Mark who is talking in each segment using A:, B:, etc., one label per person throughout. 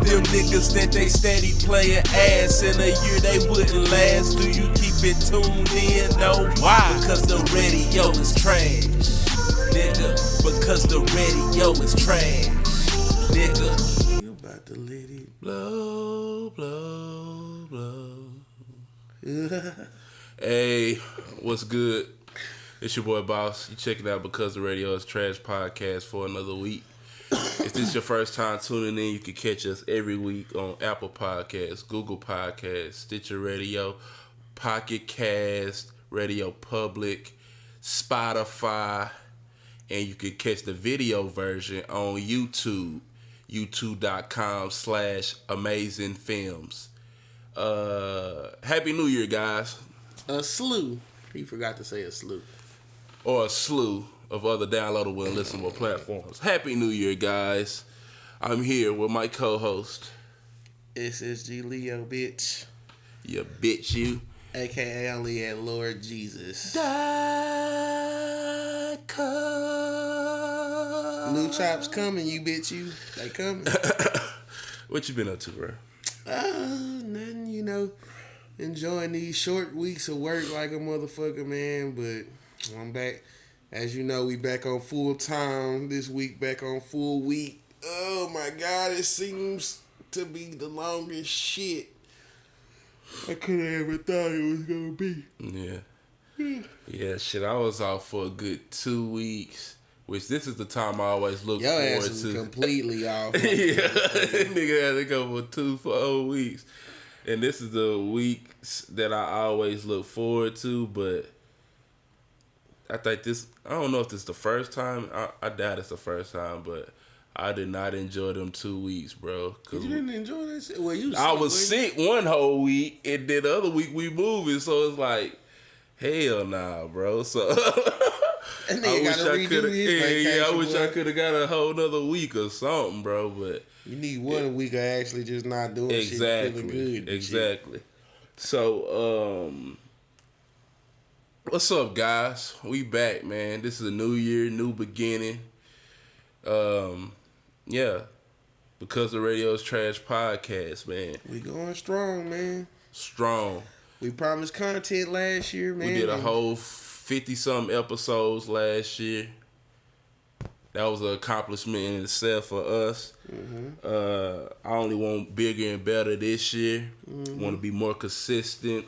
A: Them niggas that they steady playing ass in a year they wouldn't last. Do you keep it tuned in? No, why? Because the radio is trash, nigga. Because the radio is trash, nigga. You about to let it blow, blow, blow. Hey, what's good? It's your boy Boss. You checking out Because the Radio is Trash podcast for another week. If this is your first time tuning in, you can catch us every week on Apple Podcasts, Google Podcasts, Stitcher Radio, Pocket Cast, Radio Public, Spotify, and you can catch the video version on YouTube, youtube.com/amazingfilms. Happy New Year, guys.
B: A slew. He forgot to say a slew.
A: Or a slew of other downloadable and listenable platforms. Happy New Year, guys. I'm here with my co-host,
B: SSG Leo, bitch.
A: You bitch you.
B: AKA only at Lord Jesus. New chops coming, you bitch you. They coming.
A: What you been up to, bro?
B: Nothing, enjoying these short weeks of work like a motherfucker, man. But I'm back. As you know, we back on full time this week, back on full week. Oh my God, it seems to be the longest shit I could have ever thought it was gonna be.
A: Yeah. Yeah, shit, I was off for a good 2 weeks, which this is the time I always look
B: Your
A: forward
B: ass is
A: to.
B: completely off.
A: Yeah, nigga had to go for 2 whole weeks. And this is the weeks that I always look forward to, but I think I don't know if this is the first time. I doubt it's the first time, but I did not enjoy them 2 weeks, bro.
B: You didn't enjoy that shit? Well,
A: I was sick one whole week, and then the other week we moving, so it's like, hell nah, bro. So
B: I wish I could have.
A: I wish I could have got a whole nother week or something, bro. But
B: you need one week of actually just not doing shit, feeling good.
A: Exactly. So, what's up, guys? We back, man. This is a new year, new beginning. Yeah, Because the Radio is Trash podcast, man.
B: We going strong, man.
A: Strong.
B: We promised content last year, man.
A: We did a whole 50-something episodes last year. That was an accomplishment in itself for us. Mm-hmm. I only want bigger and better this year. Mm-hmm. Want to be more consistent.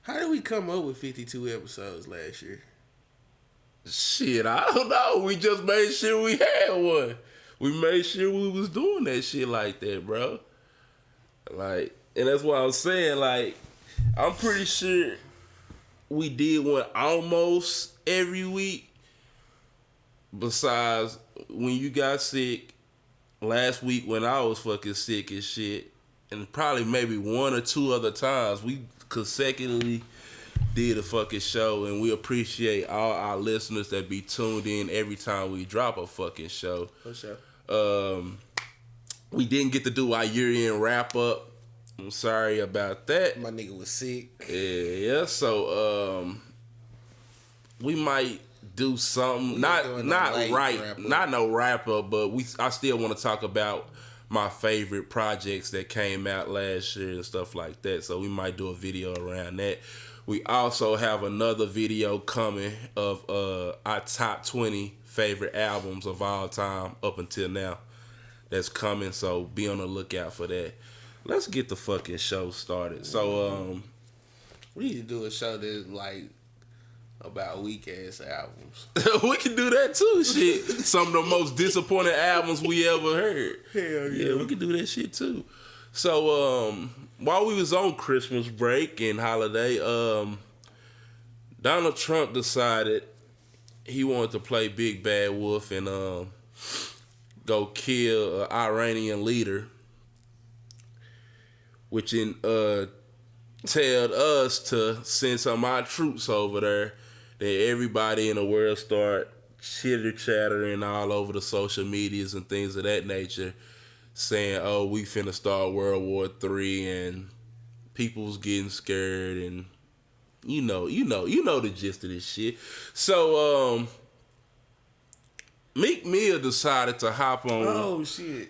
B: How did we come up with 52 episodes last year?
A: Shit, I don't know. We just made sure we had one. We made sure we was doing that shit like that, bro. Like, and that's what I was saying. Like, I'm pretty sure we did one almost every week. Besides when you got sick, last week when I was fucking sick and shit, and probably maybe 1 or 2 other times, we consecutively did a fucking show, and we appreciate all our listeners that be tuned in every time we drop a fucking show.
B: For sure.
A: We didn't get to do our year-end wrap-up. I'm sorry about that.
B: My nigga was sick.
A: Yeah. So, we might do something. Not no wrap-up, but I still want to talk about my favorite projects that came out last year and stuff like that. So we might do a video around that. We also have another video coming of our top 20 favorite albums of all time up until now. That's coming, so be on the lookout for that. Let's get the fucking show started. So,
B: we need to do a show that's like about weak ass albums.
A: We can do that too, shit. Some of the most disappointing albums we ever heard.
B: Hell yeah.
A: We can do that shit too. So, while we was on Christmas break and holiday, Donald Trump decided he wanted to play Big Bad Wolf and go kill an Iranian leader, which told us to send some of our troops over there. That everybody in the world start chitter-chattering all over the social medias and things of that nature, saying, "Oh, we finna start World War III," and people's getting scared, and you know the gist of this shit. So, Meek Mill decided to hop on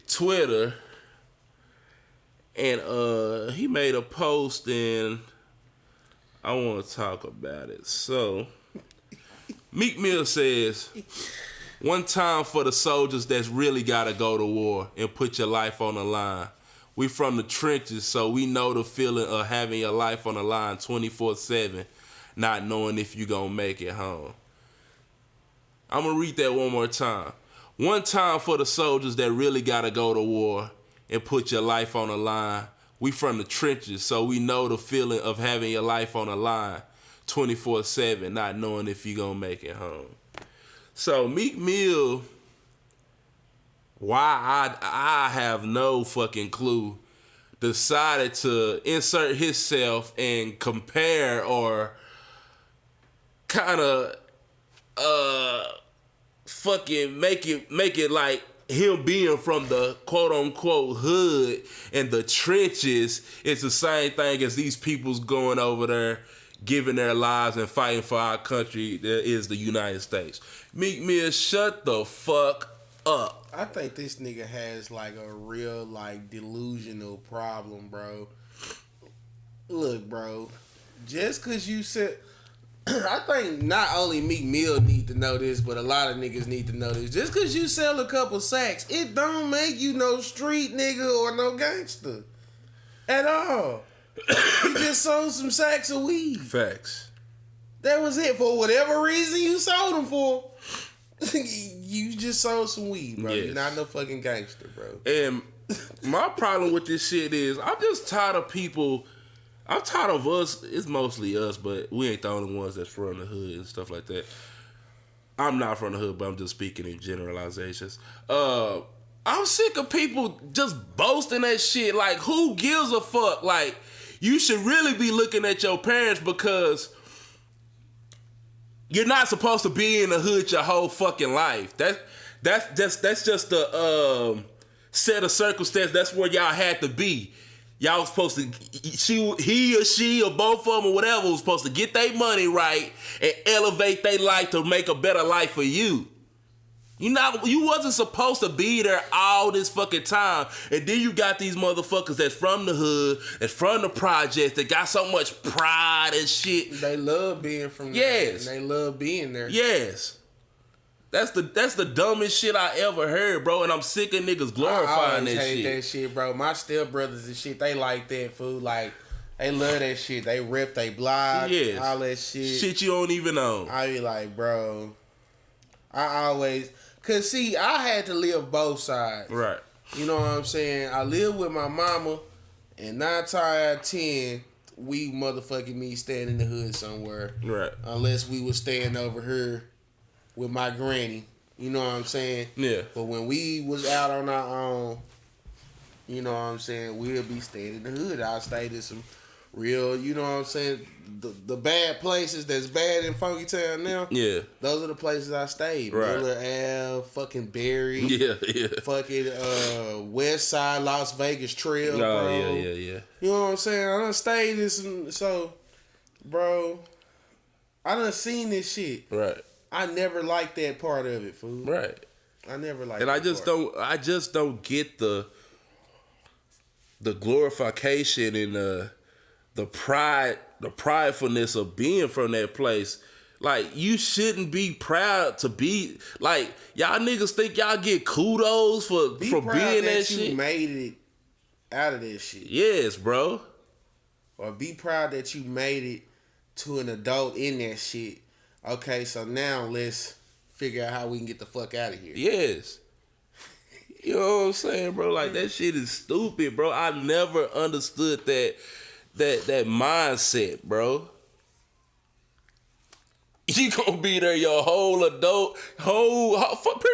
A: Twitter And he made a post, and I want to talk about it. So, Meek Mill says, "One time for the soldiers that's really got to go to war and put your life on the line. We from the trenches, so we know the feeling of having your life on the line 24/7, not knowing if you gonna make it home." I'm gonna read that one more time. One time for the soldiers that really got to go to war and put your life on the line. We from the trenches, so we know the feeling of having your life on the line 24/7, not knowing if you gonna make it home. So Meek Mill, why I have no fucking clue, decided to insert himself and compare or kind of fucking make it like him being from the quote unquote hood and the trenches is the same thing as these people's going over there giving their lives and fighting for our country that is the United States. Meek Mill, shut the fuck up.
B: I think this nigga has like a real like delusional problem, bro. Look, bro, just cause you said, I think not only Meek Mill need to know this, but a lot of niggas need to know this. Just cause you sell a couple sacks, it don't make you no street nigga or no gangster at all. You just sold some sacks of weed.
A: Facts.
B: That was it. For whatever reason you sold them for, you just sold some weed, bro. Yes. You're not no fucking gangster, bro.
A: And my problem with this shit is I'm just tired of people. I'm tired of us. It's mostly us, but we ain't the only ones that's from the hood and stuff like that. I'm not from the hood, but I'm just speaking in generalizations. I'm sick of people just boasting that shit. Like, who gives a fuck? Like, you should really be looking at your parents because you're not supposed to be in the hood your whole fucking life. That's just the set of circumstance. That's where y'all had to be. Y'all was supposed to, he or she or both of them or whatever was supposed to get their money right and elevate their life to make a better life for you. You wasn't supposed to be there all this fucking time. And then you got these motherfuckers that's from the hood, that's from the projects, that got so much pride and shit.
B: They love being from there. Yes. And they love being there.
A: Yes. That's the dumbest shit I ever heard, bro. And I'm sick of niggas glorifying that shit. I hate
B: that shit, bro. My stepbrothers and shit, they like that food. Like, they love that shit. They rip they block, yes. All that shit.
A: Shit you don't even know.
B: I be like, bro, I always... Cause see, I had to live both sides.
A: Right.
B: You know what I'm saying? I lived with my mama, and 9 times out of 10, we motherfucking me staying in the hood somewhere.
A: Right.
B: Unless we was staying over here with my granny. You know what I'm saying?
A: Yeah.
B: But when we was out on our own, you know what I'm saying, we'll be staying in the hood. I stayed in some real, you know what I'm saying, the bad places that's bad in Funky Town now.
A: Yeah.
B: Those are the places I stayed.
A: Right.
B: Miller Ave, fucking Barry.
A: Yeah.
B: Fucking West Side, Las Vegas Trail,
A: oh,
B: bro.
A: Yeah.
B: You know what I'm saying? I done stayed in some, so, bro, I done seen this shit.
A: Right.
B: I never liked that part of it, fool.
A: Right.
B: I never liked
A: and
B: that
A: I just don't get the glorification and the pridefulness of being from that place. Like, you shouldn't be proud to be, like, y'all niggas think y'all get kudos for being that shit.
B: You made it out of that shit.
A: Yes, bro.
B: Or be proud that you made it to an adult in that shit. Okay, so now let's figure out how we can get the fuck out of here.
A: Yes. You know what I'm saying, bro? Like, that shit is stupid, bro. I never understood that mindset, bro. You gonna be there your whole pretty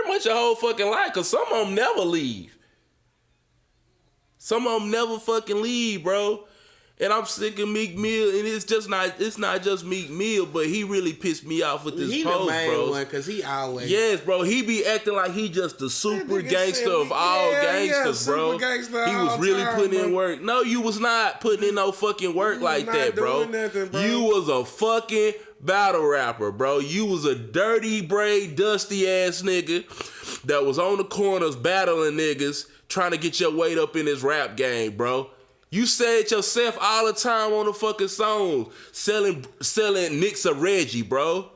A: much your whole fucking life, cause some of them never leave. Some of them never fucking leave, bro. And I'm sick of Meek Mill, and it's not just Meek Mill, but he really pissed me off with this post, bro. He the main one,
B: cause he always...
A: Yes, bro, he be acting like he just the super gangster of all gangsters, bro. He was really putting in work. No, you was not putting in no fucking work like that, bro. You was a fucking battle rapper, bro. You was a dirty braid, dusty ass nigga that was on the corners battling niggas, trying to get your weight up in this rap game, bro. You say it yourself all the time on the fucking songs. Selling Nicks of Reggie, bro.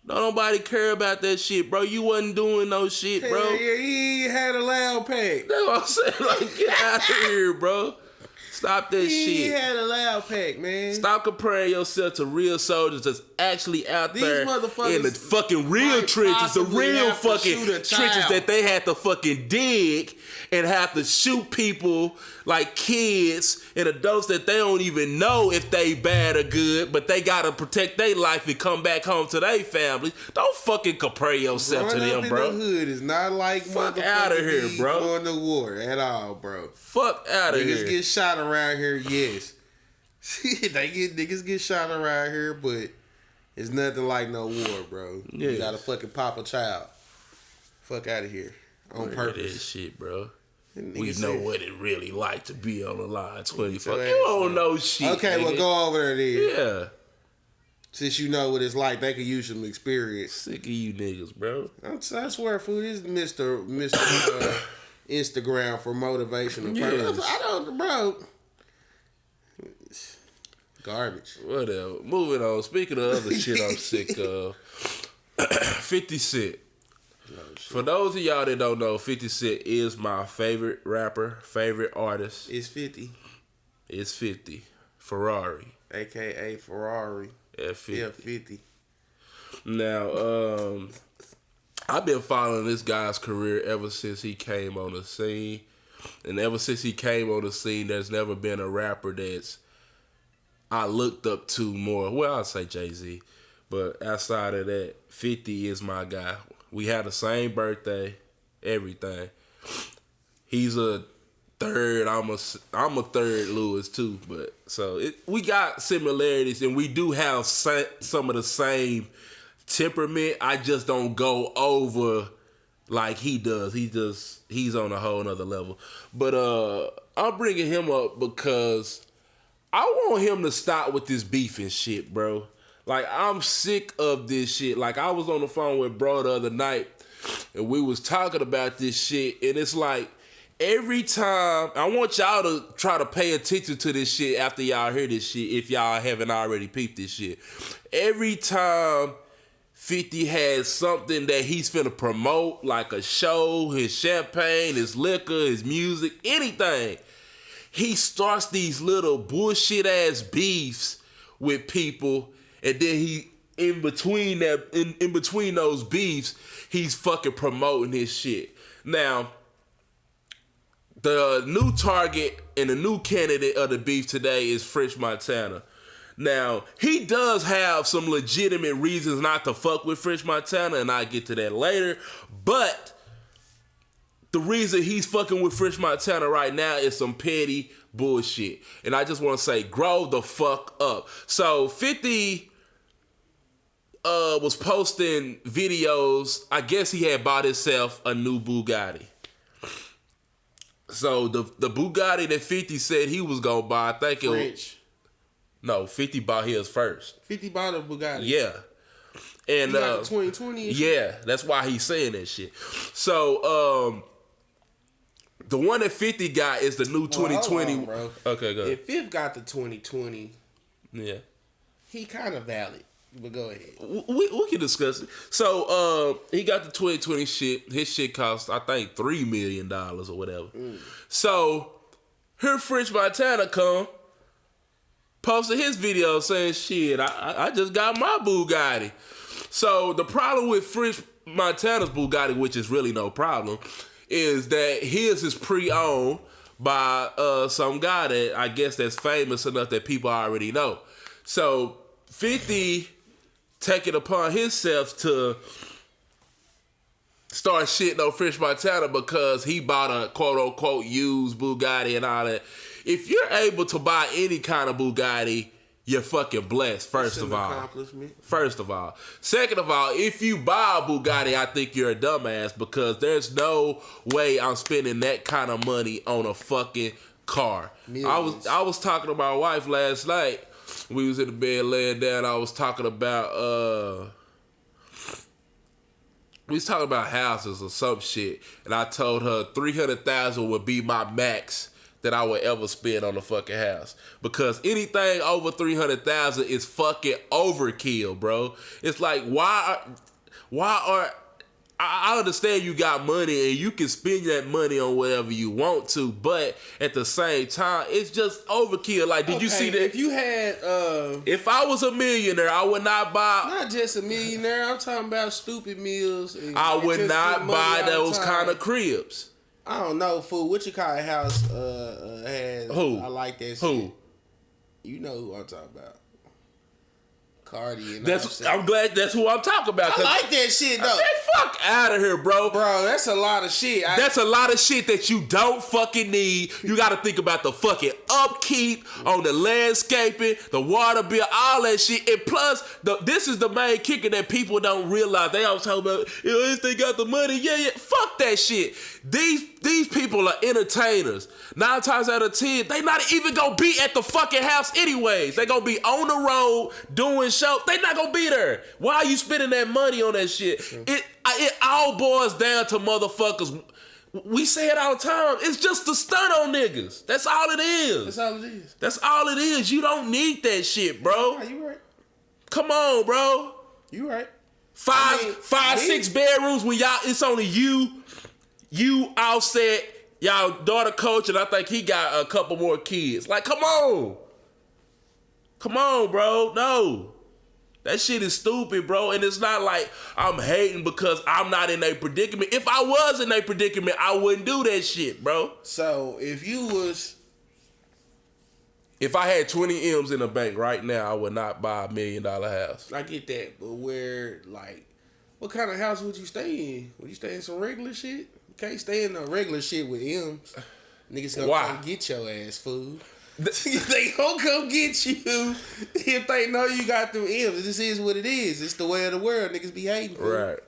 A: Don't nobody care about that shit, bro. You wasn't doing no shit, bro.
B: Yeah, he had a loud pack.
A: That's what I'm saying. Like, get out of here, bro. Stop that shit.
B: He had a loud pack, man.
A: Stop comparing yourself to real soldiers that's actually out there in the fucking real trenches, the real fucking trenches that they had to fucking dig and have to shoot people like kids and adults that they don't even know if they bad or good, but they gotta protect their life and come back home to their families. Don't fucking compare yourself to them, bro.
B: In the hood is not like
A: fuck out of here, bro.
B: Going to war at all, bro.
A: Fuck out of here.
B: Niggas get shot around here, yes. Niggas get shot around here, but it's nothing like no war, bro. Yeah. You gotta fucking pop a child. Fuck out of here on purpose.
A: That shit, bro. We know what it really like to be on the line 24. You don't know shit.
B: Okay,
A: nigga.
B: Well, go over there then.
A: Yeah.
B: Since you know what it's like, they could use some experience.
A: Sick of you niggas, bro.
B: I swear, food is Mr. Instagram for motivational purposes. I don't, bro. Garbage.
A: Whatever. Moving on. Speaking of other shit I'm sick of. 50 Cent. For those of y'all that don't know, 50 Cent is my favorite rapper, favorite artist.
B: It's 50.
A: It's 50. Ferrari.
B: AKA Ferrari.
A: F50.
B: F50.
A: Now, I've been following this guy's career ever since he came on the scene. And ever since he came on the scene, there's never been a rapper that's I looked up to more. Well, I'd say Jay-Z. But outside of that, 50 is my guy. We had the same birthday, everything. He's a third. I'm a third Lewis too. But so we got similarities, and we do have some of the same temperament. I just don't go over like he does. He's on a whole nother level. But I'm bringing him up because I want him to stop with this beef and shit, bro. Like, I'm sick of this shit. Like, I was on the phone with bro the other night, and we was talking about this shit, and it's like, every time, I want y'all to try to pay attention to this shit after y'all hear this shit, if y'all haven't already peeped this shit. Every time 50 has something that he's finna promote, like a show, his champagne, his liquor, his music, anything, he starts these little bullshit ass beefs with people, and then he in between those beefs, he's fucking promoting his shit. Now, the new target and the new candidate of the beef today is French Montana. Now, he does have some legitimate reasons not to fuck with French Montana, and I'll get to that later, but the reason he's fucking with French Montana right now is some petty bullshit. And I just want to say, grow the fuck up. So 50 was posting videos. I guess he had bought himself a new Bugatti. So the Bugatti that 50 said he was going to buy, I think
B: French.
A: 50 bought his first.
B: 50 bought a Bugatti.
A: Yeah. And
B: he got the 2020.
A: Yeah, that's why he's saying that shit. So, the one that 50 got is the new 2020.
B: On, bro.
A: Okay, go ahead.
B: If 50 got the 2020,
A: yeah,
B: he kind of valid. But go ahead.
A: We can discuss it. So, he got the 2020 shit. His shit cost, I think, $3 million or whatever. So, here French Montana come, posted his video saying, shit, I just got my Bugatti. So, the problem with French Montana's Bugatti, which is really no problem, is that his is pre-owned by some guy that I guess that's famous enough that people already know. So 50 take it upon himself to start shitting on French Montana because he bought a quote-unquote used Bugatti and all that. If you're able to buy any kind of Bugatti, you're fucking blessed, first of all. Second of all, if you buy a Bugatti, I think you're a dumbass because there's no way I'm spending that kind of money on a fucking car. Millions. I was talking to my wife last night. We was in the bed laying down. I was talking about houses or some shit, and I told her $300,000 would be my max that I would ever spend on a fucking house. Because anything over $300,000 is fucking overkill, bro. It's like, why are I understand you got money and you can spend that money on whatever you want to, but at the same time, it's just overkill. Like, did you see that?
B: If you had,
A: if I was a millionaire, I would not buy.
B: Not just a millionaire. I'm talking about stupid meals.
A: I would not buy those kind of cribs.
B: I don't know, fool. What you call a house has?
A: Who?
B: I like that shit.
A: Who?
B: You know who I'm talking about. Cardi and
A: I'm glad that's who I'm talking about.
B: I like that shit though.
A: Man, fuck out of here, bro.
B: Bro, that's a lot of shit.
A: That's a lot of shit that you don't fucking need. You got to think about the fucking upkeep on the landscaping, the water bill, all that shit. And plus, this is the main kicker that people don't realize. They always talk about, if they got the money, yeah. Fuck that shit. These people are entertainers. 9 times out of 10, they not even gonna be at the fucking house anyways. They gonna be on the road doing shows. They not gonna be there. Why are you spending that money on that shit? It all boils down to motherfuckers. We say it all the time. It's just a stunt on niggas. That's all it is.
B: That's all it is.
A: That's all it is. You don't need that shit, bro.
B: Yeah, you right.
A: Come on, bro.
B: You right.
A: Five, 6 bedrooms when y'all, it's only you, Offset, y'all daughter Coach, and I think he got a couple more kids. Like, come on. Come on, bro. No. That shit is stupid, bro. And it's not like I'm hating because I'm not in a predicament. If I was in a predicament, I wouldn't do that shit, bro.
B: So, if
A: I had 20 M's in the bank right now, I would not buy $1 million house.
B: I get that, but what kind of house would you stay in? Would you stay in some regular shit? You can't stay in no regular shit with M's. Niggas gonna come get your ass, fool. They gonna come get you if they know you got them M's. This is what it is. It's the way of the world. Niggas be hating, fool.
A: Right.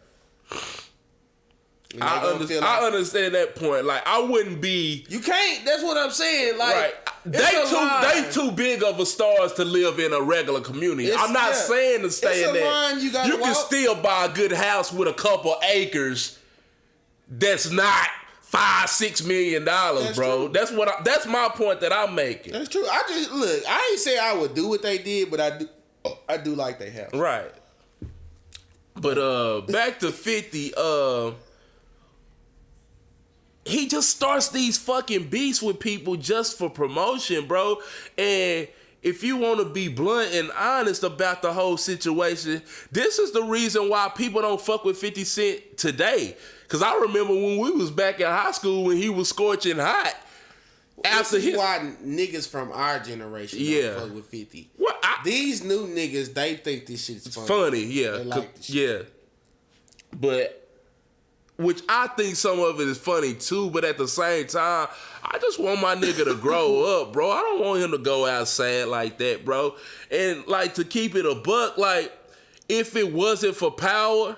A: I understand that point. Like, I wouldn't be.
B: You can't. That's what I'm saying. Like,
A: right. They too big of a stars to live in a regular community. I'm not saying to stay in that. You can still buy a good house with a couple acres. That's not $5-6 million, bro. True. That's my point that I'm making.
B: That's true. I ain't say I would do what they did, but I do like their house.
A: Right. But back to 50. He just starts these fucking beefs with people just for promotion, bro. And if you want to be blunt and honest about the whole situation, this is the reason why people don't fuck with 50 Cent today. Because I remember when we was back in high school when he was scorching hot.
B: Why niggas from our generation don't fuck with 50. These new niggas, they think this shit's funny.
A: Funny, yeah.
B: They like this shit.
A: Yeah. But... which I think some of it is funny too, but at the same time, I just want my nigga to grow up, bro. I don't want him to go out sad like that, bro. And like, to keep it a buck, like, if it wasn't for Power,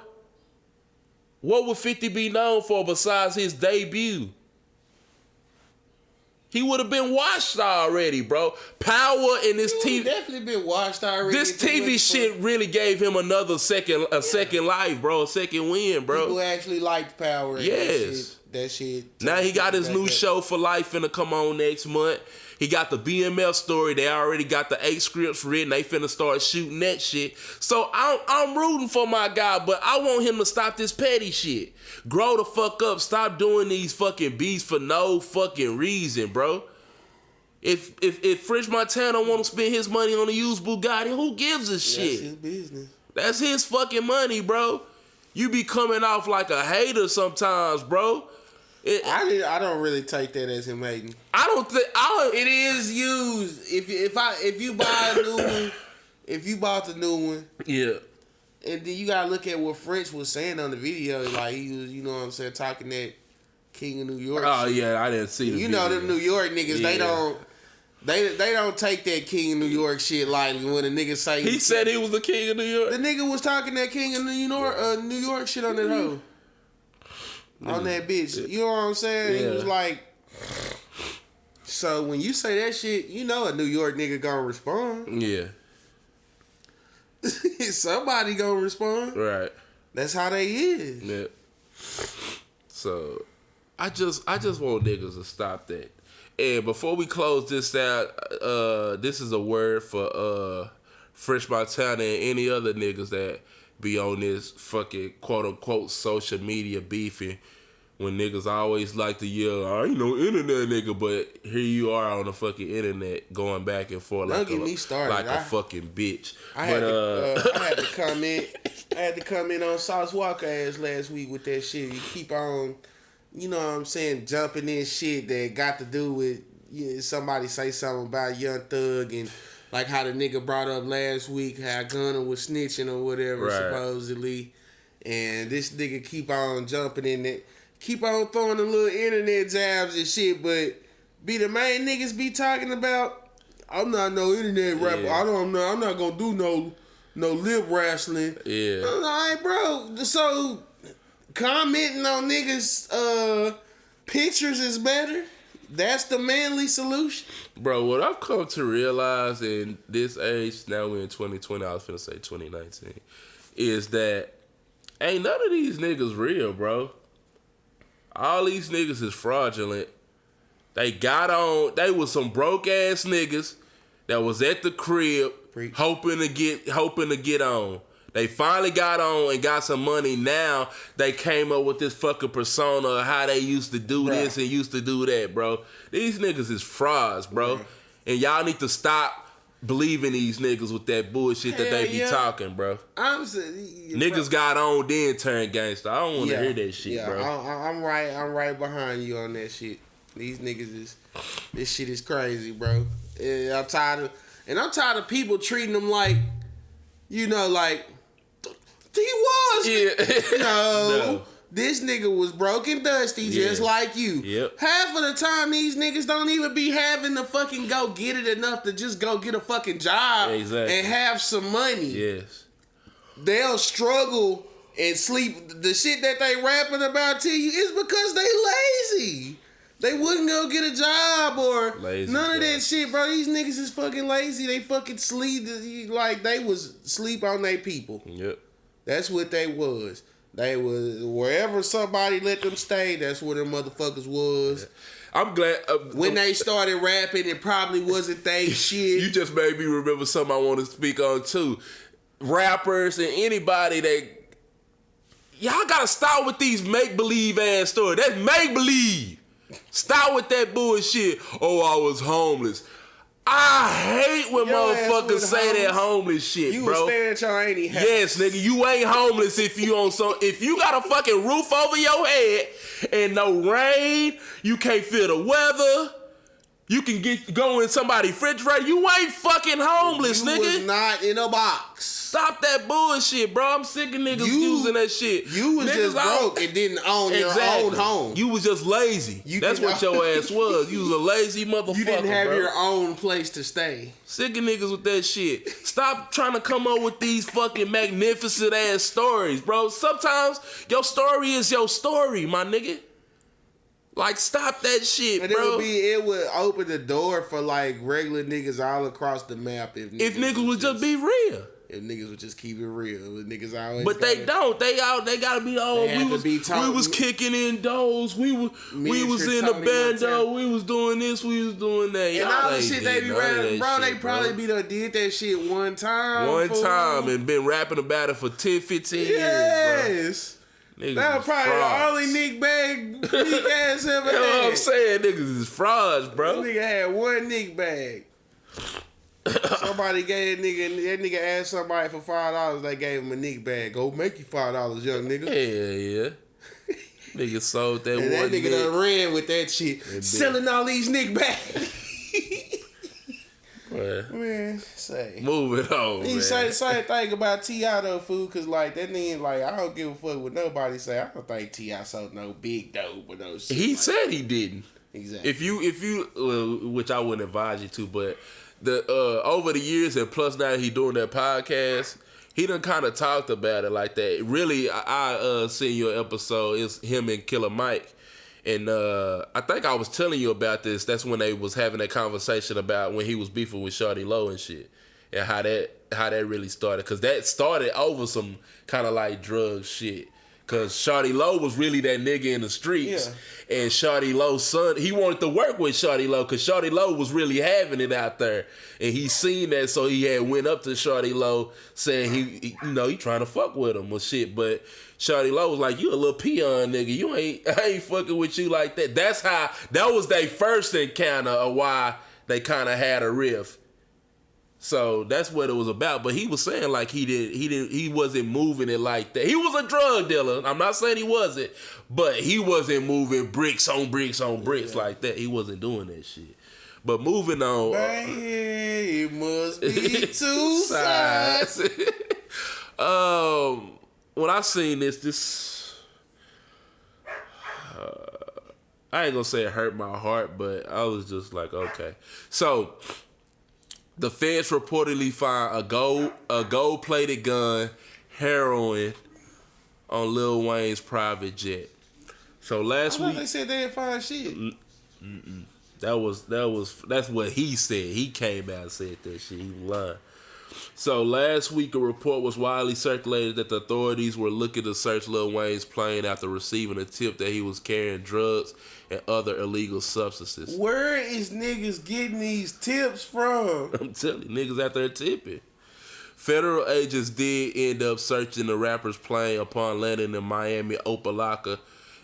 A: what would 50 be known for besides his debut? He would have been washed already, bro. Power and this TV
B: definitely been washed already.
A: This TV shit really gave him another second life, bro. A second win, bro.
B: People actually liked Power.
A: Yes.
B: That shit.
A: Now he got his new show for life finna come on next month. He got the BMF story. They already got the 8 scripts written. They finna start shooting that shit. So I'm rooting for my guy, but I want him to stop this petty shit. Grow the fuck up. Stop doing these fucking beats for no fucking reason, bro. If French Montana want to spend his money on a used Bugatti, who gives a shit?
B: That's his business.
A: That's his fucking money, bro. You be coming off like a hater sometimes, bro.
B: I don't really take that as him hating. It is used. If you buy a new one, if you bought the new one,
A: yeah.
B: And then you gotta look at what French was saying on the video. Like, he was, you know what I'm saying, talking that King of New York.
A: Oh
B: shit.
A: yeah, I didn't see the video.
B: Know them New York niggas. Yeah. They don't take that King of New York shit lightly. When a nigga say
A: he said he was the King of New York.
B: The nigga was talking that King of New York shit on that hoe. On that bitch. You know what I'm saying? Yeah. He was like, so when you say that shit, you know a New York nigga gonna respond.
A: Yeah.
B: Somebody gonna respond.
A: Right.
B: That's how they is.
A: Yeah. So I just want niggas to stop that. And before we close this out, this is a word for Fresh Montana and any other niggas that be on this fucking quote unquote social media beefing. When niggas always like to yell, I ain't no internet nigga, but here you are on the fucking internet going back and forth like a fucking bitch.
B: I had to comment on Sauce Walker ass last week with that shit. You keep on, you know what I'm saying, jumping in shit that got to do with somebody say something about Young Thug and like how the nigga brought up last week how Gunna was snitching or whatever supposedly, and this nigga keep on jumping in it. Keep on throwing the little internet jabs and shit, but be the main niggas be talking about, I'm not no internet rapper. Yeah. I'm not gonna do no lip wrestling.
A: Yeah.
B: I'm like, bro, so commenting on niggas pictures is better? That's the manly solution?
A: Bro, what I've come to realize in this age, now we're in 2020, I was finna say 2019, is that ain't none of these niggas real, bro. All these niggas is fraudulent. They was some broke ass niggas that was at the crib hoping to get on. They finally got on and got some money. Now they came up with this fucking persona of how they used to do this and used to do that, bro. These niggas is frauds, bro. And y'all need to stop believing these niggas with that bullshit that they be talking, bro. Niggas got on then turned gangster. I don't want to hear that shit, bro.
B: I'm right behind you on that shit. These niggas this shit is crazy, bro. I'm tired of people treating them like, like he was.
A: Yeah.
B: No. This nigga was broke and dusty just like you.
A: Yep.
B: Half of the time, these niggas don't even be having to fucking go get it enough to just go get a fucking job and have some money.
A: Yes.
B: They'll struggle and sleep. The shit that they rapping about to you is because they lazy. They wouldn't go get a job or none of that shit, bro. These niggas is fucking lazy. They fucking sleep. Like, they was sleep on their people.
A: Yep.
B: That's what they was. They was wherever somebody let them stay. That's where them motherfuckers was.
A: I'm glad
B: when they started rapping, it probably wasn't they shit.
A: You just made me remember something I want to speak on too. Rappers and anybody that y'all gotta stop with these make believe ass stories. That's make believe. Stop with that bullshit. Oh, I was homeless. I hate when motherfuckers say that homeless shit,
B: you
A: bro.
B: You was staying at your auntie house.
A: Yes, nigga, you ain't homeless if you got a fucking roof over your head and no rain, you can't feel the weather, you can go in somebody's refrigerator, you ain't fucking homeless, nigga.
B: You was not in a box.
A: Stop that bullshit, bro. I'm sick of niggas using that shit.
B: You was just broke and didn't own your own home.
A: You was just lazy. That's what your ass was. You was a lazy motherfucker,
B: You didn't have
A: bro.
B: your own place to stay.
A: Sick of niggas with that shit. Stop trying to come up with these fucking magnificent ass stories, bro. Sometimes your story is your story, my nigga. Like, stop that shit,
B: and
A: bro.
B: It would open the door for, like, regular niggas all across the map if
A: niggas would just be real.
B: If niggas would just keep it real. If niggas always
A: they don't. They gotta be we was kicking in doors. We was in the bando. We was doing this. We was doing that.
B: And all the shit they be rapping, bro, they probably be done did that shit one time.
A: And been rapping about it for 10, 15 years, bro.
B: Yes. That was probably the only Nick bag Nick ass ever had.
A: You know what I'm saying? Niggas is frauds, bro.
B: That nigga had one Nick bag. Somebody gave that nigga asked somebody for $5, they gave him a Nick bag. Go make you $5, young nigga.
A: Yeah. Nigga sold that
B: and
A: one.
B: That nigga done ran with that shit. Selling all these Nick bags. Man, say.
A: Moving on, man.
B: Same thing about T.I. though, fool, cause like that nigga, like, I don't give a fuck what nobody say. I don't think T.I. sold no big dope or no shit.
A: He said he didn't.
B: Exactly.
A: If you, which I wouldn't advise you to, but over the years and plus now he doing that podcast, he done kind of talked about it like that. Really, I seen your episode. It's him and Killer Mike. And I think I was telling you about this. That's when they was having that conversation about when he was beefing with Shawty Low and shit, and how that really started. Cause that started over some kind of like drug shit. Cause Shawty Lo was really that nigga in the streets. Yeah. And Shawty Lo's son, he wanted to work with Shawty Lo because Shawty Lo was really having it out there. And he seen that, so he had went up to Shawty Lo saying he trying to fuck with him or shit. But Shawty Lo was like, you a little peon nigga. I ain't fucking with you like that. That was their first encounter of why they kind of had a riff. So that's what it was about. But he was saying like he wasn't moving it like that. He was a drug dealer. I'm not saying he wasn't, but he wasn't moving bricks on bricks on bricks like that. He wasn't doing that shit. But moving on.
B: Man, it must be two sides.
A: When I seen this I ain't gonna say it hurt my heart, but I was just like, okay. So the feds reportedly found a gold-plated gun, heroin on Lil Wayne's private jet. So last week
B: they said they didn't find shit.
A: That's what he said. He came out and said that shit. He lied. So last week a report was widely circulated that the authorities were looking to search Lil Wayne's plane after receiving a tip that he was carrying drugs and other illegal substances.
B: Where is niggas getting these tips from?
A: I'm telling you, niggas out there tipping. Federal agents did end up searching the rapper's plane upon landing in Miami Opa-locka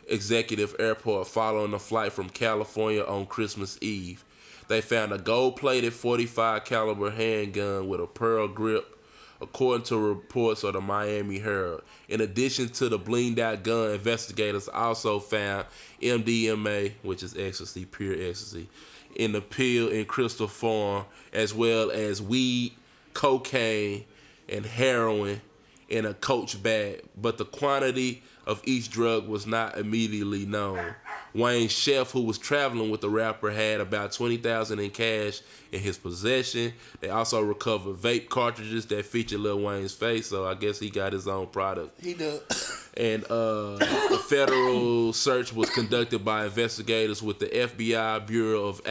A: Executive Airport following a flight from California on Christmas Eve. They found a gold-plated .45 caliber handgun with a pearl grip, according to reports of the Miami Herald. In addition to the blinged-out gun, investigators also found MDMA, which is ecstasy, pure ecstasy, in the pill in crystal form, as well as weed, cocaine, and heroin in a Coach bag. But the quantity of each drug was not immediately known. Wayne's chef, who was traveling with the rapper, had about $20,000 in cash in his possession. They also recovered vape cartridges that featured Lil Wayne's face, so I guess he got his own product.
B: He does.
A: And a federal search was conducted by investigators with the FBI Bureau of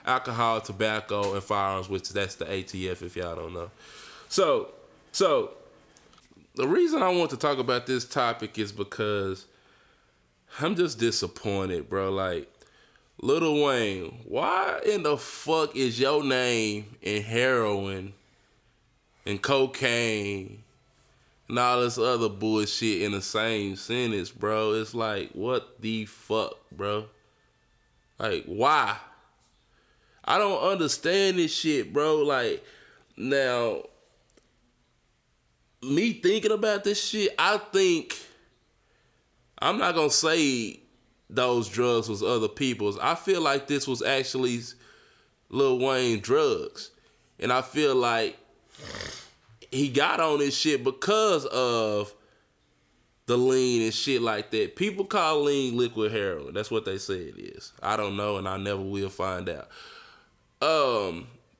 A: Alcohol, Tobacco, and Firearms, which that's the ATF if y'all don't know. So the reason I want to talk about this topic is because I'm just disappointed, bro. Like, Lil Wayne, why in the fuck is your name in heroin and cocaine and all this other bullshit in the same sentence, bro? It's like, what the fuck, bro? Like, why? I don't understand this shit, bro. Like, now, me thinking about this shit, I'm not going to say those drugs was other people's. I feel like this was actually Lil Wayne drugs. And I feel like he got on this shit because of the lean and shit like that. People call lean liquid heroin. That's what they say it is. I don't know, and I never will find out.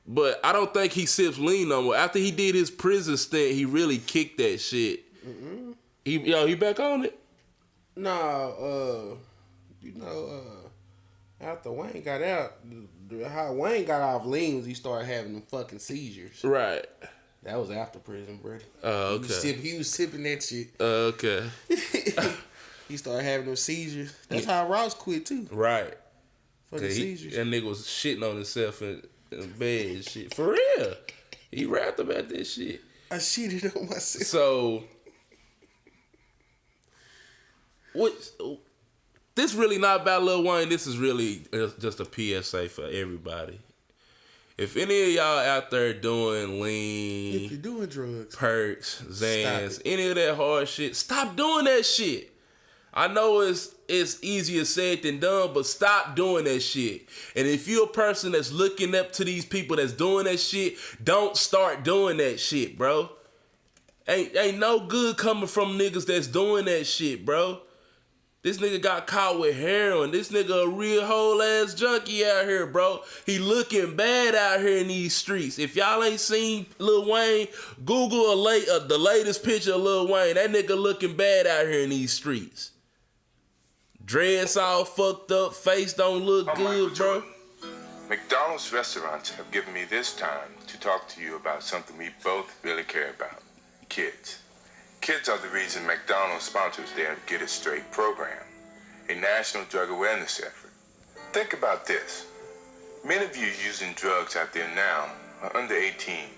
A: But I don't think he sips lean no more. After he did his prison stint, he really kicked that shit. Mm-mm. He back on it?
B: No, after Wayne got out, how Wayne got off lean was he started having them fucking seizures.
A: Right.
B: That was after prison, bro.
A: Oh, okay.
B: He was sipping that shit.
A: Okay.
B: He started having them seizures. That's how Ross quit too.
A: Right.
B: Fucking seizures.
A: That nigga was shitting on himself in bed and shit. For real. He rapped about that shit.
B: I shitted on myself.
A: So, this really not about Lil Wayne. This is really just a PSA for everybody. If any of y'all out there doing lean,
B: if you're doing drugs,
A: perks, Xans, any of that hard shit, stop doing that shit. I know it's easier said than done, but stop doing that shit. And if you're a person that's looking up to these people that's doing that shit, don't start doing that shit, bro. Ain't no good coming from niggas that's doing that shit, bro. This nigga got caught with heroin. This nigga a real whole ass junkie out here, bro. He looking bad out here in these streets. If y'all ain't seen Lil Wayne, Google the latest picture of Lil Wayne. That nigga looking bad out here in these streets. Dreads all fucked up, face don't look good, bro.
C: McDonald's restaurants have given me this time to talk to you about something we both really care about. Kids. Kids are the reason McDonald's sponsors their Get It Straight program, a national drug awareness effort. Think about this. Many of you using drugs out there now are under 18.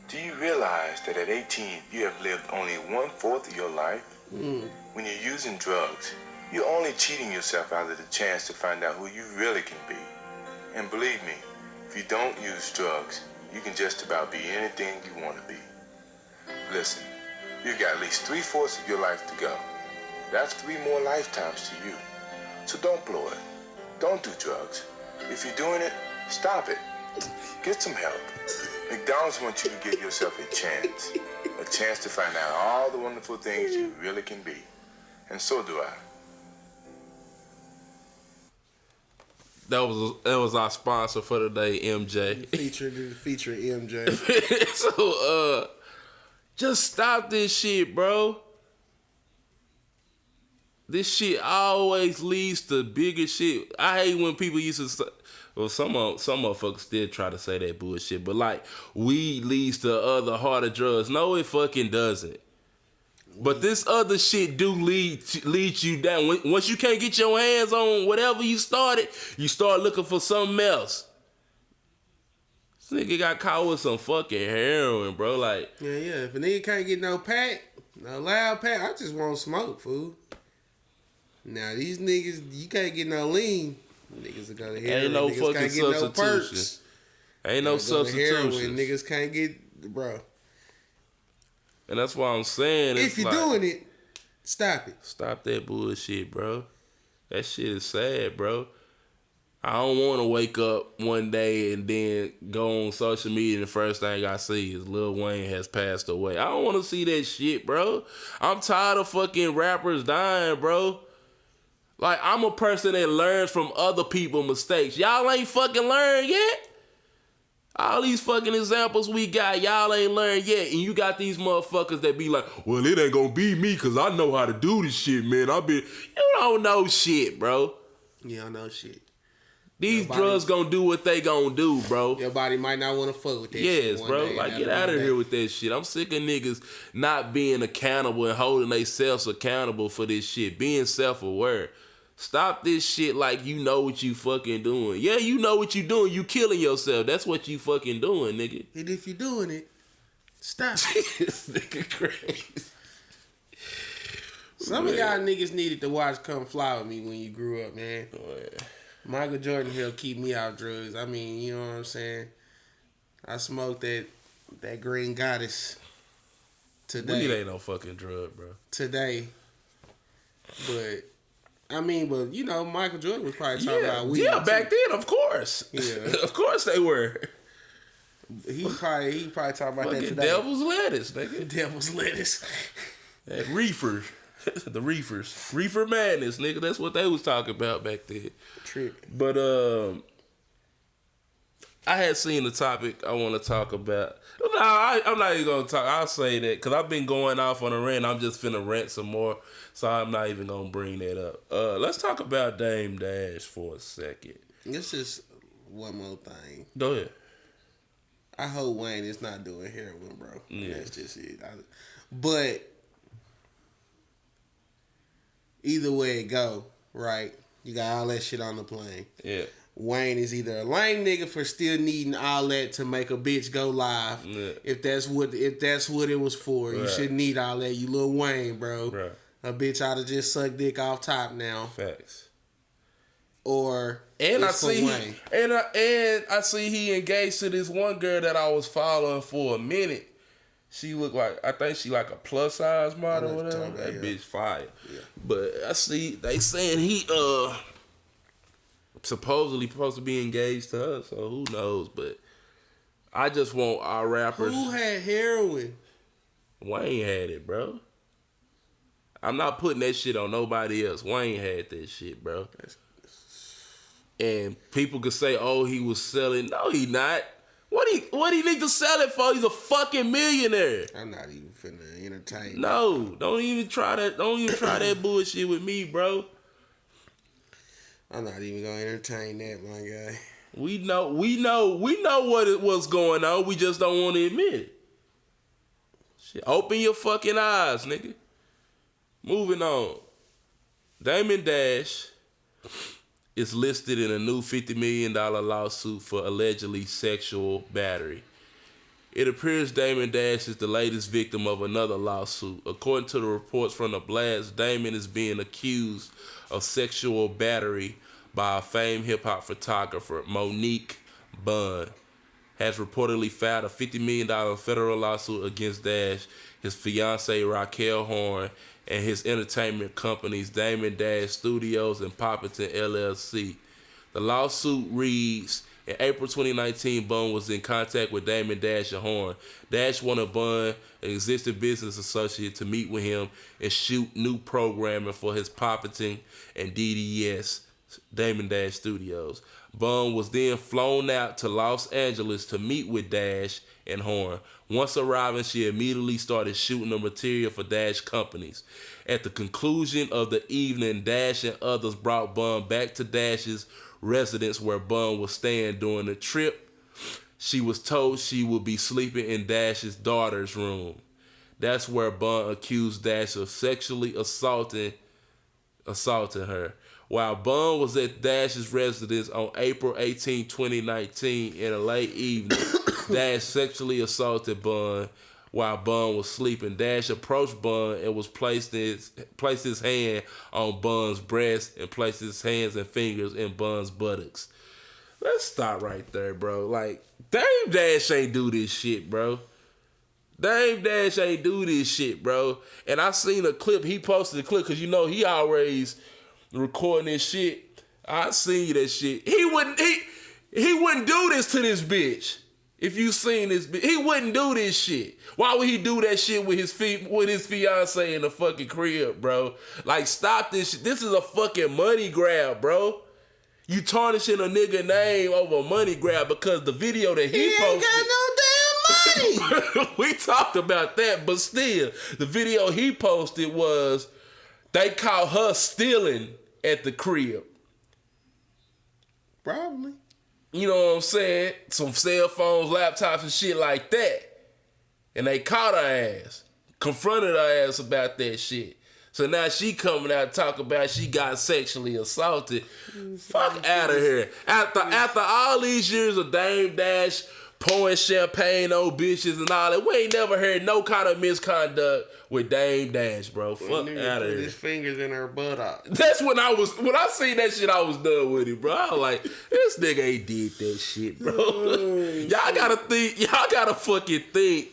C: Do you realize that at 18, you have lived only 1/4 of your life? When you're using drugs, you're only cheating yourself out of the chance to find out who you really can be. And believe me, if you don't use drugs, you can just about be anything you want to be. Listen, you got at least 3/4 of your life to go. That's 3 more lifetimes to you. So don't blow it. Don't do drugs. If you're doing it, stop it. Get some help. McDonald's wants you to give yourself a chance to find out all the wonderful things you really can be. And so do I.
A: That was our sponsor for today, MJ.
B: Feature MJ.
A: So just stop this shit, bro. This shit always leads to bigger shit. I hate when people used to say, well, some motherfuckers still try to say that bullshit, but like, weed leads to other harder drugs. No, it fucking doesn't. But this other shit do lead you down. Once you can't get your hands on whatever you started, you start looking for something else. This nigga got caught with some fucking heroin, bro. Like,
B: yeah. If a nigga can't get no pack, no loud pack, I just want smoke, fool. Now these niggas, you can't get no lean. Niggas are gonna heroin.
A: Ain't no
B: niggas
A: fucking
B: can't get no
A: substitution.
B: perks.
A: Ain't no substitution.
B: Niggas can't get, bro.
A: And that's why I'm saying,
B: if you're doing it, stop it.
A: Stop that bullshit, bro. That shit is sad, bro. I don't want to wake up one day and then go on social media and the first thing I see is Lil Wayne has passed away. I don't want to see that shit, bro. I'm tired of fucking rappers dying, bro. Like, I'm a person that learns from other people's mistakes. Y'all ain't fucking learned yet. All these fucking examples we got, y'all ain't learned yet. And you got these motherfuckers that be like, well, it ain't gonna be me because I know how to do this shit, man. You don't know shit, bro.
B: You don't know shit.
A: These drugs gonna do what they gonna do, bro.
B: Your body might not want to fuck with that shit.
A: Yes, bro. Like, get out of here with that shit. I'm sick of niggas not being accountable and holding themselves accountable for this shit. Being self-aware. Stop this shit like you know what you fucking doing. Yeah, you know what you doing. You killing yourself. That's what you fucking doing, nigga.
B: And if you doing it, stop it.
A: This nigga crazy.
B: Some of y'all niggas needed to watch Come Fly With Me when you grew up, man.
A: Oh, yeah.
B: Michael Jordan helped keep me out drugs. I mean, you know what I'm saying? I smoked that Green Goddess today.
A: Weed ain't no fucking drug, bro.
B: Today. But you know, Michael Jordan was probably talking about weed.
A: Yeah, back then, of course.
B: Yeah.
A: Of course they were.
B: He probably talking about that today.
A: Devil's lettuce, nigga.
B: Devil's lettuce.
A: That reefer. The reefers. Reefer madness, nigga. That's what they was talking about back then.
B: True.
A: But I had seen the topic I want to talk about. No, I'm not even going to talk. I'll say that because I've been going off on a rant. I'm just finna rant some more. So I'm not even going to bring that up. Let's talk about Dame Dash for a second.
B: This is one more thing.
A: Go ahead.
B: I hope Wayne is not doing heroin, bro.
A: Yeah.
B: That's just it. But either way it go, right? You got all that shit on the plane.
A: Yeah.
B: Wayne is either a lame nigga for still needing all that to make a bitch go live.
A: Yeah.
B: If that's what it was for, you shouldn't need all that. You Lil Wayne, bro.
A: Right.
B: A bitch ought to just suck dick off top now.
A: Facts.
B: Or
A: and I
B: it's for
A: see
B: Wayne.
A: I see he engaged to this one girl that I was following for a minute. She looked like, I think she like a plus size model or whatever. That bitch fire. Yeah. But I see they saying he supposedly supposed to be engaged to her, so who knows? But I just want our rappers.
B: Who had heroin?
A: Wayne had it, bro. I'm not putting that shit on nobody else. Wayne had that shit, bro. And people could say, "Oh, he was selling." No, he not. What he need to sell it for? He's a fucking millionaire.
B: I'm not even finna entertain.
A: No, don't even try that. Don't even try that bullshit with me, bro.
B: I'm not even gonna entertain that, my guy.
A: We know what was going on. We just don't want to admit it. Shit, open your fucking eyes, nigga. Moving on. Damon Dash is listed in a new $50 million lawsuit for allegedly sexual battery. It appears Damon Dash is the latest victim of another lawsuit. According to the reports from the Blast, Damon is being accused of sexual battery by a famed hip-hop photographer, Monique Bunn, has reportedly filed a $50 million federal lawsuit against Dash, his fiancee R.Kelly Horn, and his entertainment companies Damon Dash Studios and Popperton LLC. The lawsuit reads, in April 2019, Bunn was in contact with Damon Dash and Horn. Dash wanted Bunn, an existing business associate, to meet with him and shoot new programming for his Popperton and DDS Damon Dash Studios. Bunn was then flown out to Los Angeles to meet with Dash and Horn. Once arriving, she immediately started shooting the material for Dash companies. At the conclusion of the evening, Dash and others brought Bunn back to Dash's residence where Bunn was staying during the trip. She was told she would be sleeping in Dash's daughter's room. That's where Bunn accused Dash of sexually assaulting her. While Bunn was at Dash's residence on April 18, 2019, in a late evening, Dash sexually assaulted Bunn while Bunn was sleeping. Dash approached Bunn and was placed his hand on Bunn's breast and placed his hands and fingers in Bunn's buttocks. Let's stop right there, bro. Like, Dame Dash ain't do this shit, bro. Dame Dash ain't do this shit, bro. And I seen a clip. He posted a clip because, you know, he always recording this shit. I seen that shit. He wouldn't do this to this bitch. If you seen this bitch, he wouldn't do this shit. Why would he do that shit with his fiance in the fucking crib, bro? Like, stop this shit. This is a fucking money grab, bro. You tarnishing a nigga name over a money grab because the video that he posted.
B: Ain't got no damn money.
A: We talked about that, but still, the video he posted was they caught her stealing at the crib.
B: Probably.
A: You know what I'm saying? Some cell phones, laptops, and shit like that. And they caught her ass. Confronted her ass about that shit. So now she coming out talking about she got sexually assaulted. Fuck out of here. After all these years of Dame Dash pouring champagne on bitches and all that, we ain't never heard no kind of misconduct with Dame Dash, bro. Fuck out of here.
B: His fingers in her buttock.
A: That's when I seen that shit, I was done with it, bro. I was like, this nigga ain't did that shit, bro. Y'all gotta fucking think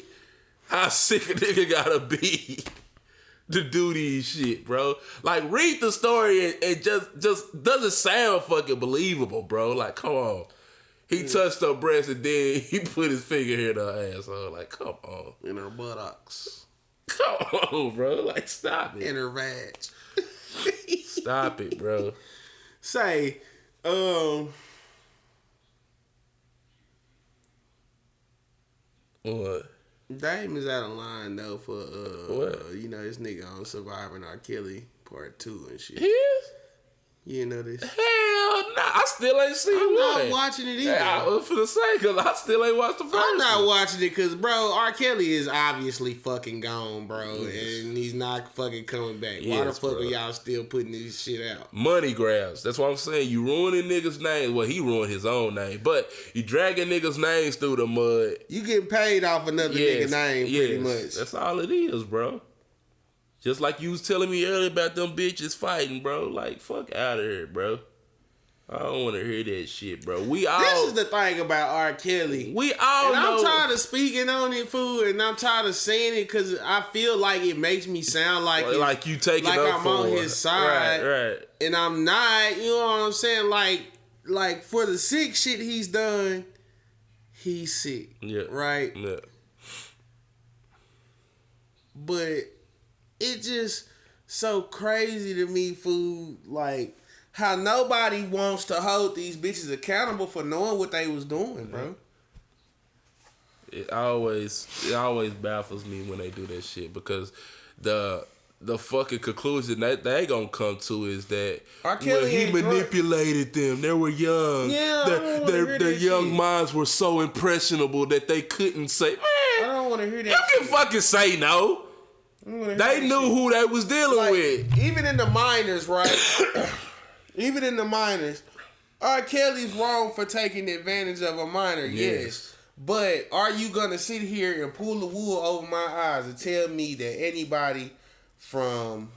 A: how sick a nigga gotta be to do these shit, bro. Like, read the story and just doesn't sound fucking believable, bro. Like, come on. He touched her breast and then he put his finger in her asshole. Like, come on.
B: In her buttocks.
A: Come on, bro. Like, stop it.
B: In her vag.
A: Stop it, bro.
B: Say,
A: What?
B: Dame is out of line though for
A: what?
B: You know, this nigga on Surviving R.Kelly Part 2 and shit.
A: He is?
B: You know this?
A: Hell nah. I still ain't seen
B: I'm
A: one.
B: not watching it either.
A: Yeah, I was finna say, because I still ain't watched the first
B: I'm not
A: one.
B: watching it because, bro, R. Kelly is obviously fucking gone, bro. Yes. And he's not fucking coming back. Why the fuck are y'all still putting this shit out?
A: Money grabs. That's what I'm saying. You ruining niggas' names. Well, he ruined his own name. But you dragging niggas' names through the mud.
B: You getting paid off another nigga name pretty much.
A: That's all it is, bro. Just like you was telling me earlier about them bitches fighting, bro. Like, fuck out of here, bro. I don't want to hear that shit, bro. This
B: is the thing about R. Kelly.
A: We all know.
B: I'm tired of speaking on it, fool, and I'm tired of saying it because I feel like it makes me sound like
A: you taking
B: like
A: up
B: I'm
A: for
B: on his side,
A: right?
B: And I'm not. You know what I'm saying? Like for the sick shit he's done, he's sick, right?
A: Yeah.
B: But it just so crazy to me, fool. Like, how nobody wants to hold these bitches accountable for knowing what they was doing, bro.
A: It always baffles me when they do that shit because the fucking conclusion that they gonna come to is that he manipulated them. They were young.
B: Yeah,
A: their young minds were so impressionable that they couldn't say, man,
B: I don't don't want to hear that.
A: You can fucking say no. They knew who they was dealing with.
B: Even in the minors, right? Even in the minors, R. Kelly's wrong for taking advantage of a minor, yes. But are you gonna sit here and pull the wool over my eyes and tell me that anybody from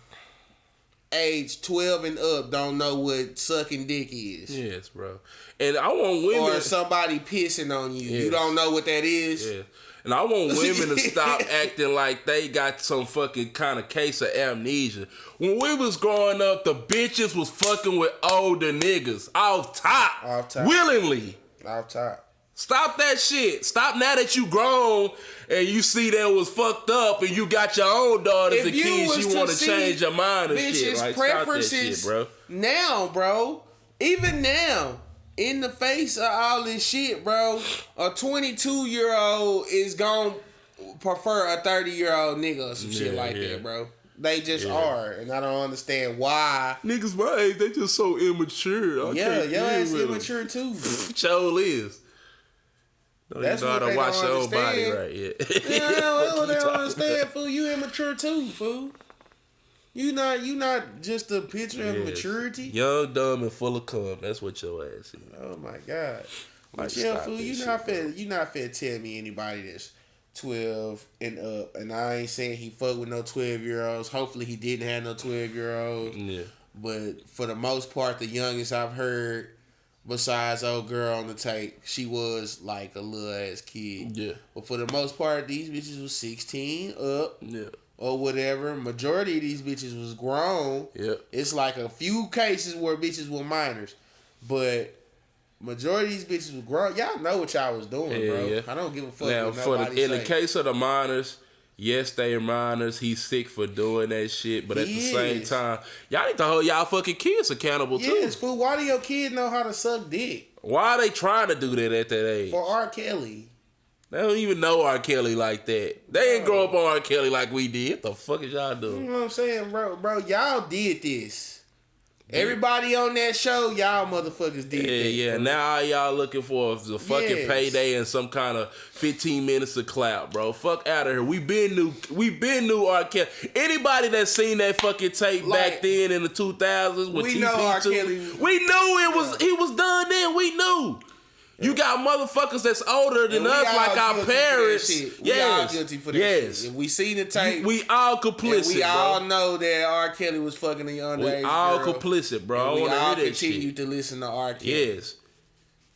B: age 12 and up don't know what sucking dick is?
A: Yes, bro. And I want women...
B: Or somebody pissing on you. Yes. You don't know what that is?
A: Yeah. And I want women to stop acting like they got some fucking kind of case of amnesia. When we was growing up, the bitches was fucking with older niggas. Off top. Willingly.
B: Off top.
A: Stop that shit. Stop now that you grown and you see that it was fucked up and you got your own daughters and kids, you want to change your mind and shit. Like, stop that shit, bro.
B: Now, bro. Even now. In the face of all this shit, bro, a 22-year-old is gonna prefer a 30-year-old nigga or some shit like that, bro. They just are, and I don't understand why.
A: Niggas my age, they just so immature.
B: Your ass immature too.
A: Joel is.
B: That's
A: you know
B: what
A: how to watch your own body, right?
B: Yeah. They don't understand, fool. You immature too, fool. You not just a picture of maturity.
A: Young, dumb, and full of cum. That's what your ass is.
B: Oh my God. But fool, you not finna tell me anybody that's 12 and up. And I ain't saying he fuck with no 12-year-olds. Hopefully he didn't have no 12-year-olds. Yeah. But for the most part, the youngest I've heard, besides old girl on the tape, she was like a little ass kid. Yeah. But for the most part, these bitches was 16 up. Yeah. Or whatever. Majority of these bitches was grown. Yep. It's like a few cases where bitches were minors. But majority of these bitches was grown. Y'all know what y'all was doing, bro. Yeah. I don't give a fuck
A: now,
B: what nobody
A: in the case of the minors, yes, they are minors. He's sick for doing that shit. But at the same time, y'all need to hold y'all fucking kids accountable, too.
B: Yes, fool. Why do your kids know how to suck dick?
A: Why are they trying to do that at that age?
B: For R. Kelly.
A: They don't even know R. Kelly like that. They ain't grow up on R. Kelly like we did. What the fuck is y'all doing?
B: You know what I'm saying, bro? Bro, y'all did this. Everybody on that show, y'all motherfuckers did that.
A: Yeah. Now all y'all looking for is a fucking payday and some kind of 15 minutes of clout, bro. Fuck out of here. We been new R. Kelly. Anybody that seen that fucking tape back then in the 2000s with TP2,
B: know R. Kelly.
A: We knew he was done then. We knew. You got motherfuckers that's older than us, like our parents.
B: We all guilty for that shit. If we seen the tape,
A: we all complicit,
B: we all know that R. Kelly was fucking a underage girl.
A: We all complicit, bro.
B: We all continue to listen to R. Kelly.
A: Yes.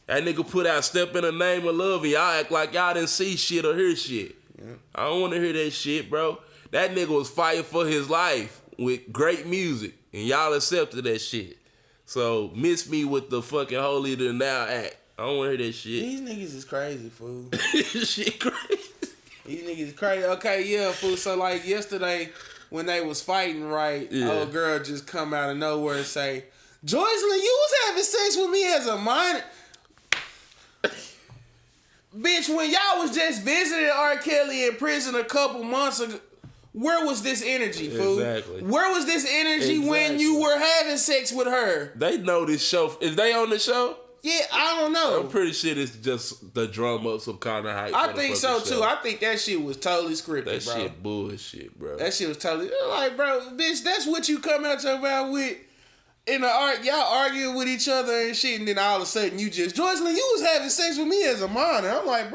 A: That nigga put out Step in the Name of Love and y'all act like y'all didn't see shit or hear shit. Yeah. I don't want to hear that shit, bro. That nigga was fighting for his life with great music and y'all accepted that shit. So miss me with the fucking holier than thou act. I don't want to hear that shit.
B: These niggas is crazy, fool.
A: Shit crazy.
B: These niggas is crazy. Okay, yeah, fool. So, like, yesterday, when they was fighting, right, old girl just come out of nowhere and say, Joycelyn, you was having sex with me as a minor. Bitch, when y'all was just visiting R. Kelly in prison a couple months ago, where was this energy, fool? Exactly. Where was this energy when you were having sex with her?
A: They know this show. Is they on the show?
B: Yeah, I don't know.
A: I'm pretty sure it's just the drum up some kind of hype.
B: I think so too. I think that shit was totally scripted,
A: that
B: bro.
A: That shit bullshit, bro.
B: That shit was totally like, bro, bitch, that's what you come out your mouth with in the art. Y'all arguing with each other and shit, and then all of a sudden you just, Joycelyn, you was having sex with me as a minor. I'm like,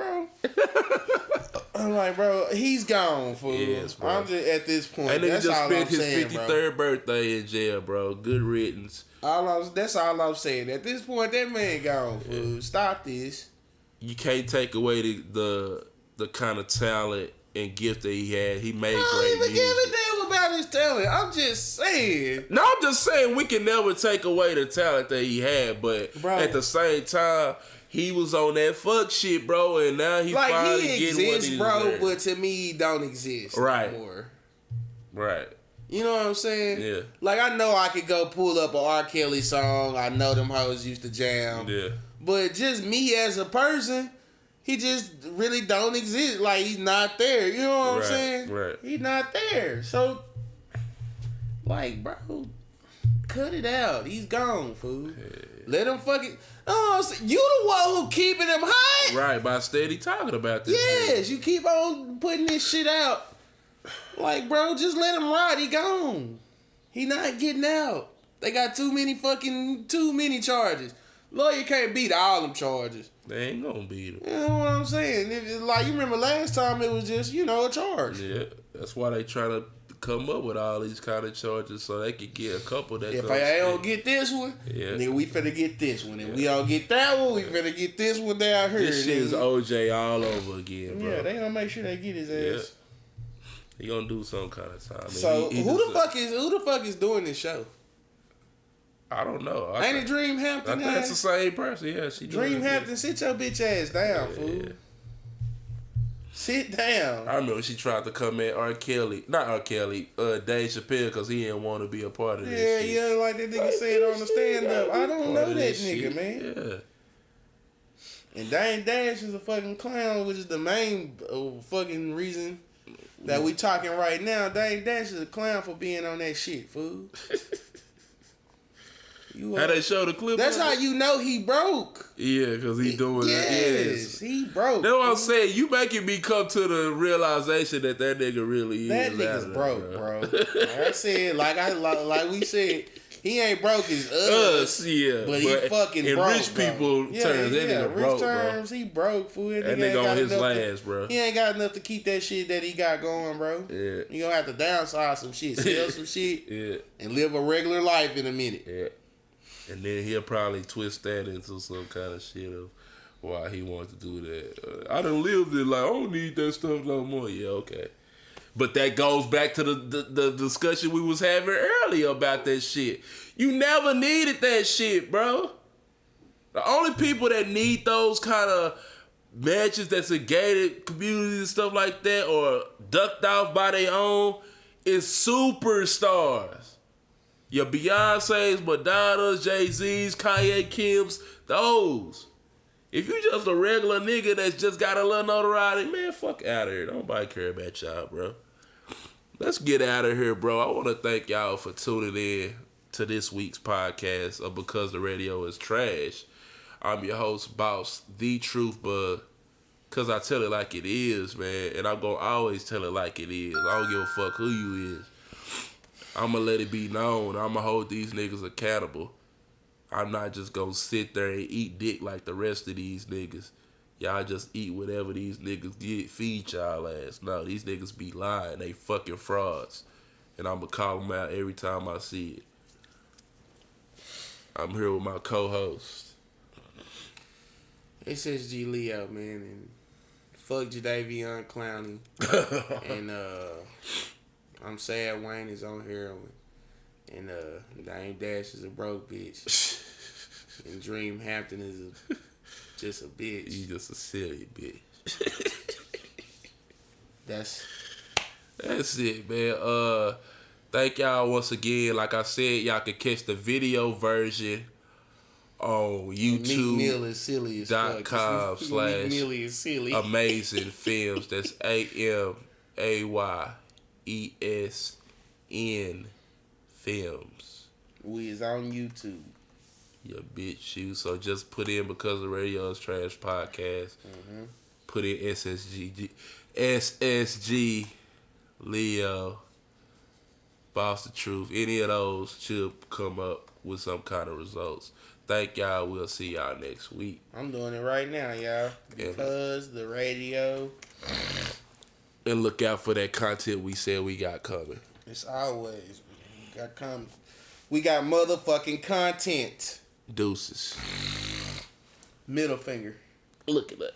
B: bro, he's gone, fool. Yes, bro. I'm just at this point.
A: That nigga just spent his 53rd birthday in jail, bro. Good riddance.
B: That's all I'm saying. At this point, that man gone, fool. Yeah. Stop this.
A: You can't take away the kind of talent and gift that he had. He made great music. I don't even give a
B: damn about his talent. I'm just saying.
A: No, I'm just saying we can never take away the talent that he had, but at the same time, he was on that fuck shit, bro, and now he finally getting what he
B: bro,
A: deserved.
B: But to me, he don't exist anymore.
A: Right.
B: You know what I'm saying?
A: Yeah.
B: Like, I know I could go pull up a R. Kelly song. I know them hoes used to jam.
A: Yeah.
B: But just me as a person, he just really don't exist. Like, he's not there. You know what I'm saying?
A: Right.
B: He's not there. So, like, bro, cut it out. He's gone, fool. Let them fucking. Oh, so you the one who keeping them high.
A: Right, by steady talking about this.
B: Yes, you keep on putting this shit out. Like, bro, just let him ride. He gone. He not getting out. They got too many charges. Lawyer can't beat all them charges.
A: They ain't gonna beat him.
B: You know what I'm saying? Like, you remember last time it was just, a charge.
A: Yeah, that's why they try to come up with all these kind of charges so they could get a couple that.
B: If I don't get this one, then we finna get this one. If we don't get that one, we finna get this one down here.
A: This shit is OJ all over again, bro.
B: Yeah, they gonna make sure they get his ass.
A: He gonna do some kind of time.
B: So who the fuck is doing this show?
A: I don't know.
B: Ain't it Dream Hampton?
A: I think it's the same person. Yeah, she
B: Dream Hampton. Sit your bitch ass down, fool. Yeah. Sit down.
A: I remember she tried to come at R.Kelly. Not R.Kelly. Dave Chappelle, because he didn't want to be a part of this shit.
B: Yeah, like that nigga said on the stand-up. I don't know that nigga, man.
A: Yeah.
B: And Dame Dash is a fucking clown, which is the main fucking reason that we talking right now. Dame Dash is a clown for being on that shit, fool.
A: How they show the clip?
B: That's how you know he broke.
A: Yeah, because he doing
B: yes, he broke.
A: That's what I'm saying. You making me come to the realization that nigga really
B: that
A: is.
B: That nigga's broke, bro. Like I said, like we said, he ain't broke as us.
A: Yeah.
B: But he fucking
A: in
B: broke,
A: rich people terms, that nigga broke,
B: rich terms,
A: bro.
B: He broke, fool.
A: That nigga on his last, bro.
B: He ain't got enough to keep that shit that he got going, bro.
A: Yeah.
B: You gonna have to downsize some shit, sell some shit, and live a regular life in a minute.
A: Yeah. And then he'll probably twist that into some kind of shit of why he wants to do that. I done lived it, like, I don't need that stuff no more. Yeah, okay. But that goes back to the discussion we was having earlier about that shit. You never needed that shit, bro. The only people that need those kind of matches that's in gated communities and stuff like that or ducked off by their own is superstars. Your Beyonce's, Madonna's, Jay-Z's, Kanye, Kim's, those. If you just a regular nigga that's just got a little notoriety, man, fuck out of here. Nobody care about y'all, bro. Let's get out of here, bro. I want to thank y'all for tuning in to this week's podcast of Because the Radio is Trash. I'm your host, Boss, The Truth, but because I tell it like it is, man, and I'm going to always tell it like it is. I don't give a fuck who you is. I'm going to let it be known. I'm going to hold these niggas accountable. I'm not just going to sit there and eat dick like the rest of these niggas. Y'all just eat whatever these niggas get, feed y'all ass. No, these niggas be lying. They fucking frauds. And I'm going to call them out every time I see it. I'm here with my co-host.
B: SSG Leo, man. And fuck Jadavion Clowney. And, I'm sad Wayne is on heroin. And Dame Dash is a broke bitch. And Dream Hampton is just a bitch.
A: You just a silly bitch.
B: That's
A: it, man. Thank y'all once again. Like I said, y'all can catch the video version on YouTube.
B: Meek Mill is silly as fuck.
A: .com/Meek
B: Mill is silly.
A: Amazing Films. That's AMAYESN Films.
B: We is on YouTube.
A: Yeah, bitch, you. So just put in Because the Radio is Trash podcast. Mm-hmm. Put in SSG, Leo, Boss the Truth. Any of those should come up with some kind of results. Thank y'all. We'll see y'all next week.
B: I'm doing it right now, y'all. Because the Radio.
A: And look out for that content we said we got coming.
B: It's always. We got motherfucking content.
A: Deuces.
B: Middle finger.
A: Look at that.